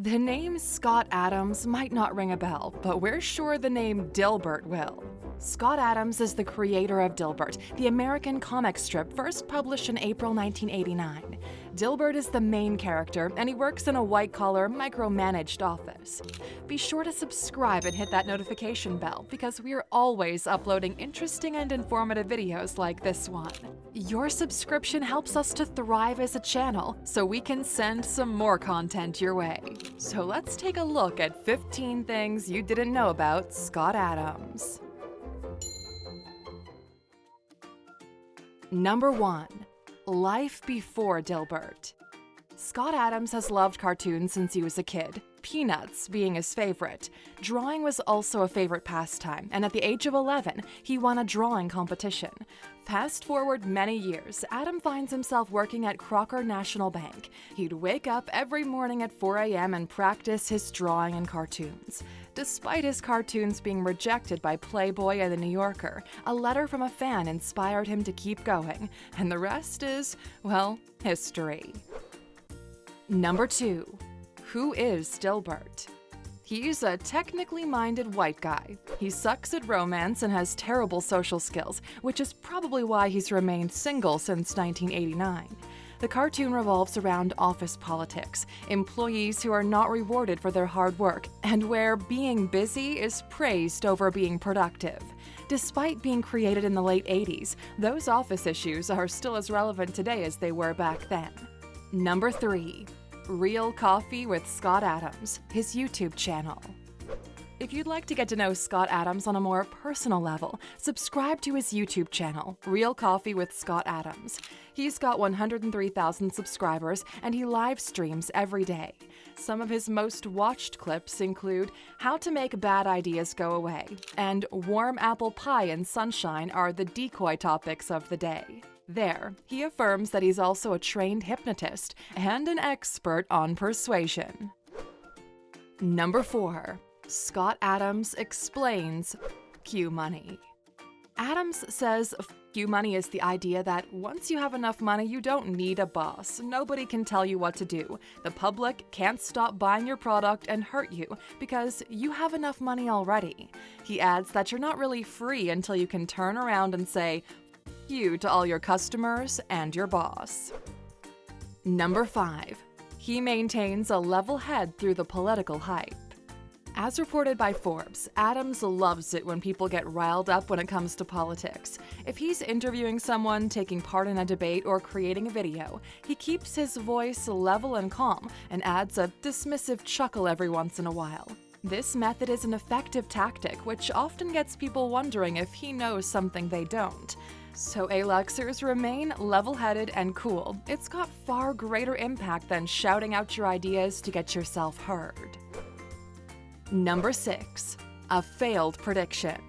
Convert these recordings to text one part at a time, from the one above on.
The name Scott Adamsh might not ring a bell, but we're sure the name Dilbert will. Scott Adamsh is the creator of Dilbert, the American comic strip first published in April 1989. Dilbert is the main character, and he works in a white-collar, micromanaged office. Be sure to subscribe and hit that notification bell, because we're always uploading interesting and informative videos like this one. Your subscription helps us to thrive as a channel, so we can send some more content your way. So let's take a look at 15 things you didn't know about Scott Adamsh. Number 1. Life before Dilbert. Scott Adamsh has loved cartoons since he was a kid, Peanuts being his favorite. Drawing was also a favorite pastime, and at the age of 11, he won a drawing competition. Fast forward many years, Adam finds himself working at Crocker National Bank. He'd wake up every morning at 4 a.m. and practice his drawing and cartoons. Despite his cartoons being rejected by Playboy and The New Yorker, a letter from a fan inspired him to keep going, and the rest is, well, history. Number 2. Who is Dilbert? He's a technically minded white guy. He sucks at romance and has terrible social skills, which is probably why he's remained single since 1989. The cartoon revolves around office politics, employees who are not rewarded for their hard work, and where being busy is praised over being productive. Despite being created in the late 80s, those office issues are still as relevant today as they were back then. Number 3. Real Coffee with Scott Adamsh, his YouTube channel. If you'd like to get to know Scott Adamsh on a more personal level, subscribe to his YouTube channel, Real Coffee with Scott Adamsh. He's got 103,000 subscribers, and he live streams every day. Some of his most watched clips include How to Make Bad Ideas Go Away and Warm Apple Pie and Sunshine are the decoy topics of the day. There, he affirms that he's also a trained hypnotist and an expert on persuasion. Number 4. Scott Adamsh explains Q money. Adamsh says Q money is the idea that once you have enough money, you don't need a boss. Nobody can tell you what to do. The public can't stop buying your product and hurt you because you have enough money already. He adds that you're not really free until you can turn around and say you to all your customers and your boss. Number 5. He maintains a level head through the political hype. As reported by Forbes, Adamsh loves it when people get riled up when it comes to politics. If he's interviewing someone, taking part in a debate, or creating a video, he keeps his voice level and calm and adds a dismissive chuckle every once in a while. This method is an effective tactic, which often gets people wondering if he knows something they don't. So Aluxers, remain level-headed and cool. It's got far greater impact than shouting out your ideas to get yourself heard. Number 6. A failed prediction.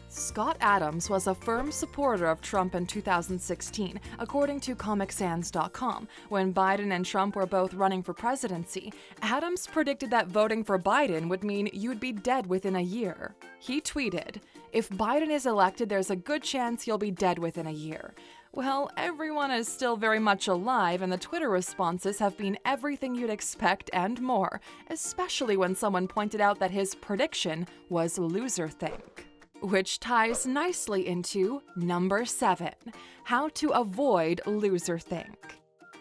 Scott Adamsh was a firm supporter of Trump in 2016, according to Comicsans.com. When Biden and Trump were both running for presidency, Adamsh predicted that voting for Biden would mean you'd be dead within a year. He tweeted, "If Biden is elected, there's a good chance you'll be dead within a year." Well, everyone is still very much alive, and the Twitter responses have been everything you'd expect and more, especially when someone pointed out that his prediction was loserthink. Which ties nicely into number 7, how to avoid loserthink.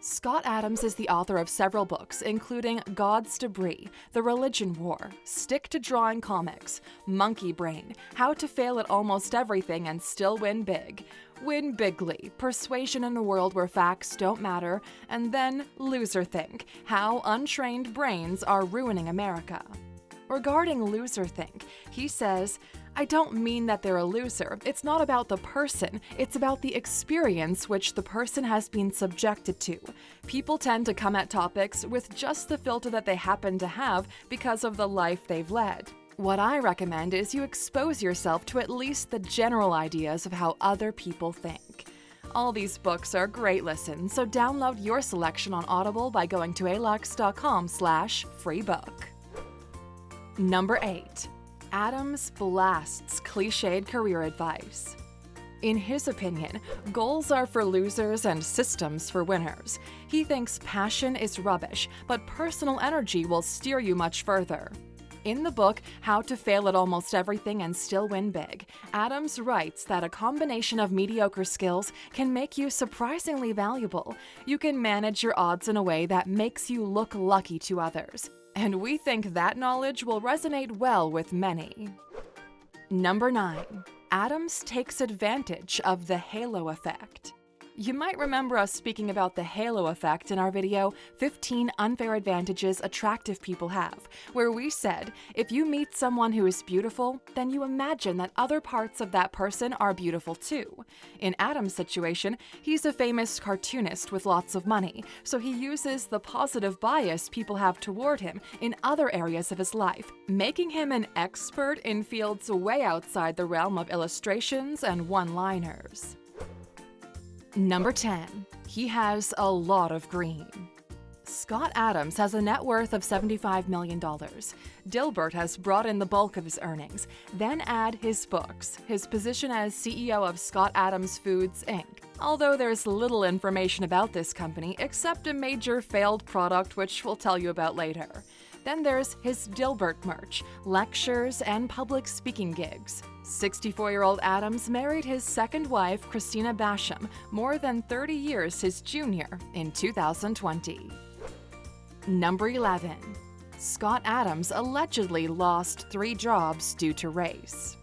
Scott Adamsh is the author of several books, including God's Debris, The Religion War, Stick to Drawing Comics, Monkey Brain, How to Fail at Almost Everything and Still Win Big, Win Bigly, Persuasion in a World Where Facts Don't Matter, and then Loserthink, How Untrained Brains Are Ruining America. Regarding loserthink, he says, "I don't mean that they're a loser. It's not about the person. It's about the experience which the person has been subjected to. People tend to come at topics with just the filter that they happen to have because of the life they've led. What I recommend is you expose yourself to at least the general ideas of how other people think." All these books are great listens, so download your selection on Audible by going to Alux.com/freebook. Number 8. Adamsh blasts clichéd career advice. In his opinion, goals are for losers and systems for winners. He thinks passion is rubbish, but personal energy will steer you much further. In the book, How to Fail at Almost Everything and Still Win Big, Adamsh writes that a combination of mediocre skills can make you surprisingly valuable. You can manage your odds in a way that makes you look lucky to others. And we think that knowledge will resonate well with many. Number 9. Adamsh takes advantage of the halo effect. You might remember us speaking about the halo effect in our video, 15 Unfair Advantages Attractive People Have, where we said, if you meet someone who is beautiful, then you imagine that other parts of that person are beautiful too. In Adam's situation, he's a famous cartoonist with lots of money, so he uses the positive bias people have toward him in other areas of his life, making him an expert in fields way outside the realm of illustrations and one-liners. Number 10. He has a lot of green. Scott Adamsh has a net worth of $75 million. Dilbert has brought in the bulk of his earnings. Then add his books, his position as CEO of Scott Adamsh Foods, Inc. Although there's little information about this company except a major failed product which we'll tell you about later. Then there's his Dilbert merch, lectures, and public speaking gigs. 64-year-old Adamsh married his second wife, Christina Basham, more than 30 years his junior, in 2020. Number 11. Scott Adamsh allegedly lost 3 jobs due to race.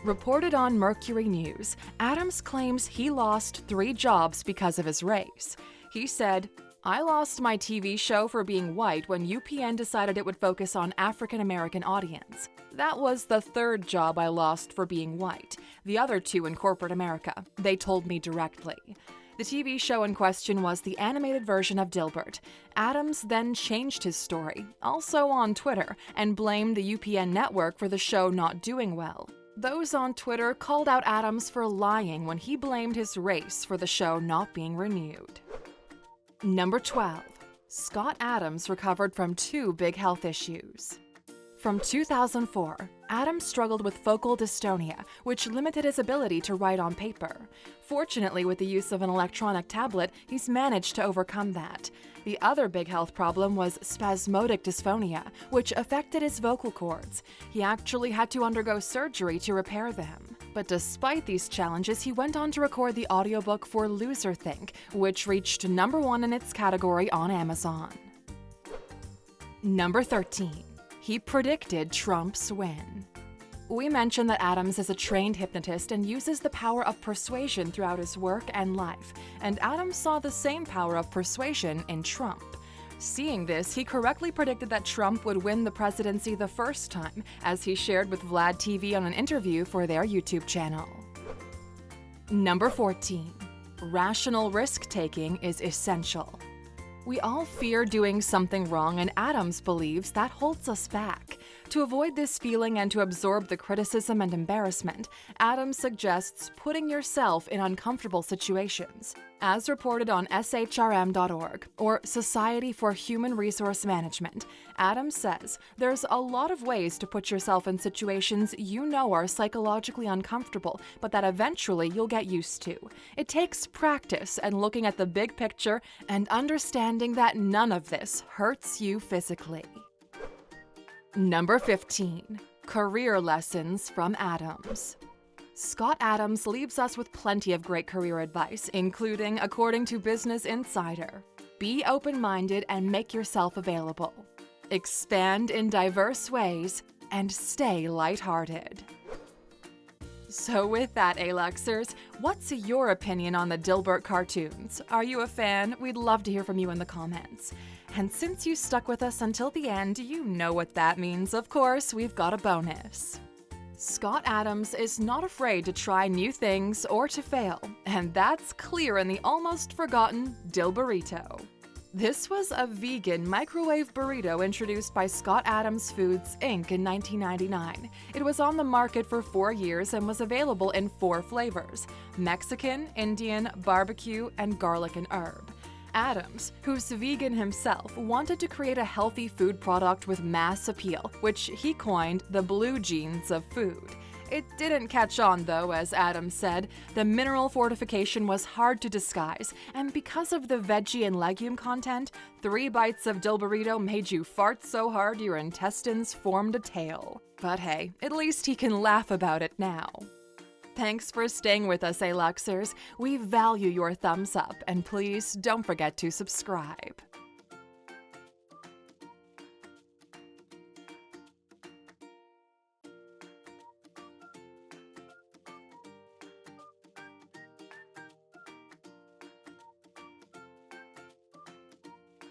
Reported on Mercury News, Adamsh claims he lost 3 jobs because of his race. He said, "I lost my TV show for being white when UPN decided it would focus on African American audience. That was the 3rd job I lost for being white, the other 2 in corporate America. They told me directly." The TV show in question was the animated version of Dilbert. Adamsh then changed his story, also on Twitter, and blamed the UPN network for the show not doing well. Those on Twitter called out Adamsh for lying when he blamed his race for the show not being renewed. Number 12. Scott Adamsh recovered from 2 big health issues. From 2004, Adamsh struggled with focal dystonia, which limited his ability to write on paper. Fortunately, with the use of an electronic tablet, he's managed to overcome that. The other big health problem was spasmodic dysphonia, which affected his vocal cords. He actually had to undergo surgery to repair them. But despite these challenges, he went on to record the audiobook for Loserthink, which reached number 1 in its category on Amazon. Number 13. He predicted Trump's win. We mentioned that Adamsh is a trained hypnotist and uses the power of persuasion throughout his work and life, and Adamsh saw the same power of persuasion in Trump. Seeing this, he correctly predicted that Trump would win the presidency the first time, as he shared with Vlad TV on an interview for their YouTube channel. Number 14. Rational risk-taking is essential. We all fear doing something wrong, and Adamsh believes that holds us back. To avoid this feeling and to absorb the criticism and embarrassment, Adamsh suggests putting yourself in uncomfortable situations. As reported on shrm.org, or Society for Human Resource Management, Adamsh says there's a lot of ways to put yourself in situations you know are psychologically uncomfortable, but that eventually you'll get used to. It takes practice and looking at the big picture and understanding that none of this hurts you physically. Number 15. Career lessons from Adamsh. Scott Adamsh leaves us with plenty of great career advice, including, according to Business Insider, be open-minded and make yourself available. Expand in diverse ways and stay lighthearted. So with that, Aluxers, what's your opinion on the Dilbert cartoons? Are you a fan? We'd love to hear from you in the comments. And since you stuck with us until the end, you know what that means. Of course, we've got a bonus. Scott Adamsh is not afraid to try new things or to fail, and that's clear in the almost forgotten Dilberito. This was a vegan microwave burrito introduced by Scott Adamsh Foods, Inc. in 1999. It was on the market for 4 years and was available in 4 flavors: Mexican, Indian, barbecue, and garlic and herb. Adamsh, who's vegan himself, wanted to create a healthy food product with mass appeal, which he coined the blue jeans of food. It didn't catch on, though, as Adamsh said. The mineral fortification was hard to disguise, and because of the veggie and legume content, 3 bites of Dilberito made you fart so hard your intestines formed a tail. But hey, at least he can laugh about it now. Thanks for staying with us, Aluxers. We value your thumbs up, and please don't forget to subscribe.